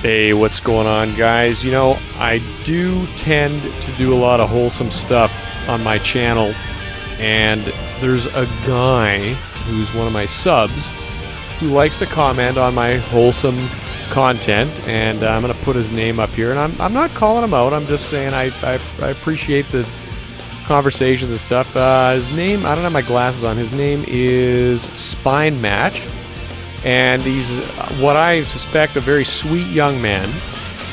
Hey, what's going on, guys? You know, I do tend to do a lot of wholesome stuff on my channel, and there's a guy who's one of my subs who likes to comment on my wholesome content, and I'm going to put his name up here, and I'm not calling him out. I'm just saying I appreciate the conversations and stuff. His name, I don't have my glasses on. His name is Spine Match. And he's what I suspect a very sweet young man.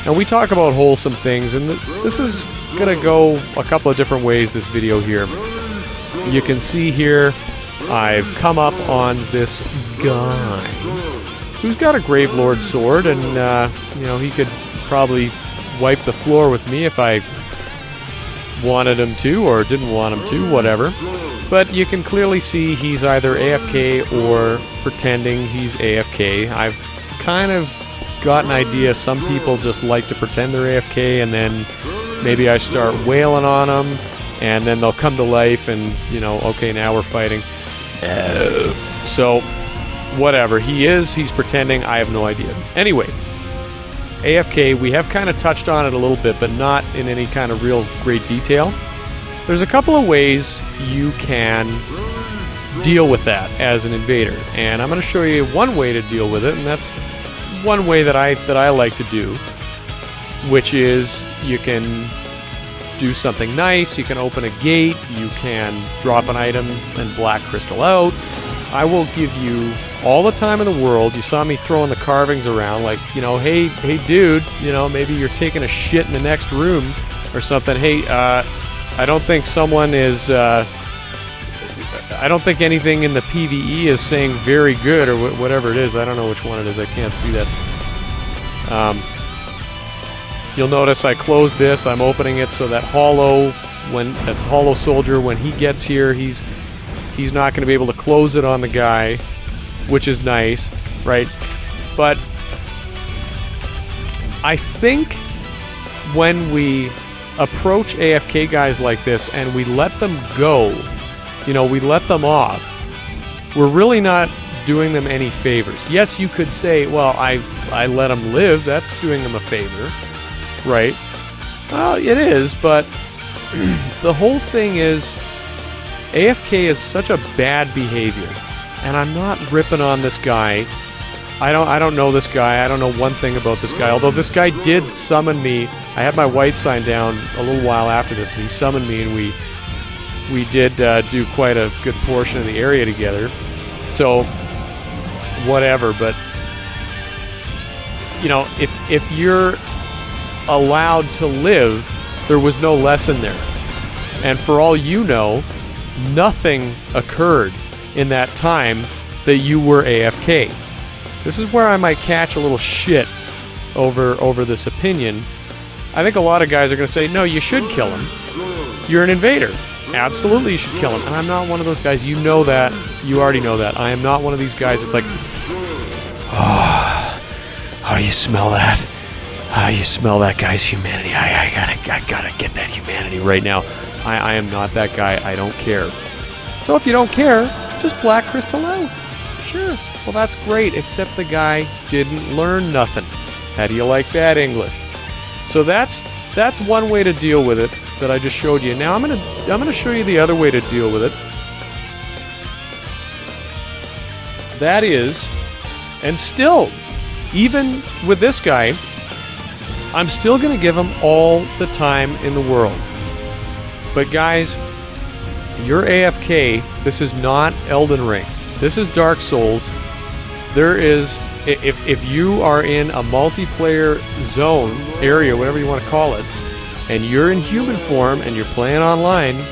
And we talk about wholesome things, and this is going to go a couple of different ways, this video here. You can see here I've come up on this guy who's got a Gravelord sword, and you know, he could probably wipe the floor with me if I wanted him to or didn't want him to, whatever. But you can clearly see he's either AFK or pretending he's AFK. I've kind of got an idea some people just like to pretend they're AFK, and then maybe I start wailing on them, and then they'll come to life and, you know, okay, now we're fighting. So, whatever. He's pretending, I have no idea. Anyway, AFK, we have kind of touched on it a little bit, but not in any kind of real great detail. There's a couple of ways you can deal with that as an invader, and I'm going to show you one way to deal with it, and that's one way that I like to do, which is you can do something nice, you can open a gate, you can drop an item and black crystal out. I will give you all the time in the world. You saw me throwing the carvings around, like, you know, hey dude, you know, maybe you're taking a shit in the next room or something. Hey, I don't think someone is, I don't think anything in the PvE is saying very good or whatever it is. I don't know which one it is. I can't see that. You'll notice I closed this. I'm opening it so that Hollow Soldier, when he gets here, he's not going to be able to close it on the guy, which is nice, right? But I think when we approach AFK guys like this and we let them go, you know, we let them off, we're really not doing them any favors. Yes, you could say, well, I let them live, that's doing them a favor, right? Well, it is, but the whole thing is AFK is such a bad behavior, and I'm not ripping on this guy. I don't know this guy. I don't know one thing about this guy. Although this guy did summon me. I had my white sign down a little while after this, and he summoned me, and we did do quite a good portion of the area together. So, whatever. But you know, if you're allowed to live, there was no lesson there, and for all you know, nothing occurred in that time that you were AFK. This is where I might catch a little shit over this opinion. I think a lot of guys are going to say, no, you should kill him. You're an invader. Absolutely you should kill him. And I'm not one of those guys. You know that. You already know that. I am not one of these guys that's like, oh, you smell that? Oh, you smell that guy's humanity. I gotta get that humanity right now. I am not that guy. I don't care. So if you don't care, just black crystal out. Sure. Well, that's great, except the guy didn't learn nothing. How do you like that English? So that's one way to deal with it that I just showed you. Now I'm gonna show you the other way to deal with it. That is, and still, even with this guy, I'm still gonna give him all the time in the world. But guys, you're AFK. This is not Elden Ring. This is Dark Souls. There is, if you are in a multiplayer zone, area, whatever you want to call it, and you're in human form and you're playing online,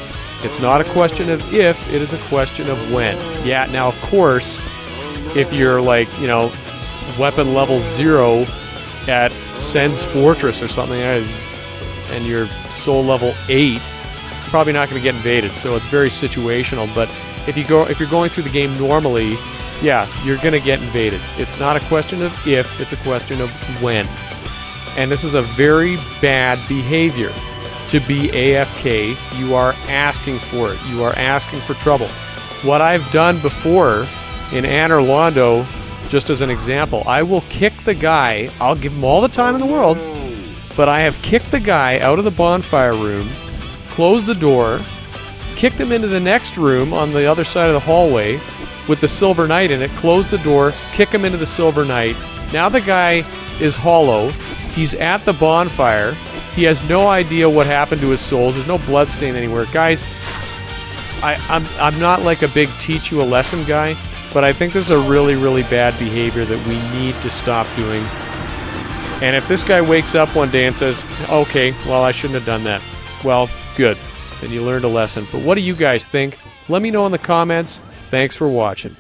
it's not a question of if, it is a question of when. Yeah, now of course, if you're like, you know, weapon level 0 at Sen's Fortress or something, and you're soul level 8, you're probably not going to get invaded, so it's very situational. But if you're going through the game normally, yeah, you're going to get invaded. It's not a question of if, it's a question of when. And this is a very bad behavior. To be AFK, you are asking for it. You are asking for trouble. What I've done before in Anor Londo, just as an example. I will kick the guy, I'll give him all the time in the world, but I have kicked the guy out of the bonfire room, closed the door, kicked him into the next room on the other side of the hallway with the silver knight in it, closed the door, kick him into the silver knight. Now the guy is hollow. He's at the bonfire. He has no idea what happened to his souls. There's no bloodstain anywhere. Guys, I'm not like a big teach you a lesson guy, but I think this is a really, really bad behavior that we need to stop doing. And if this guy wakes up one day and says, okay, well, I shouldn't have done that. Well, good. Then you learned a lesson. But what do you guys think? Let me know in the comments. Thanks for watching.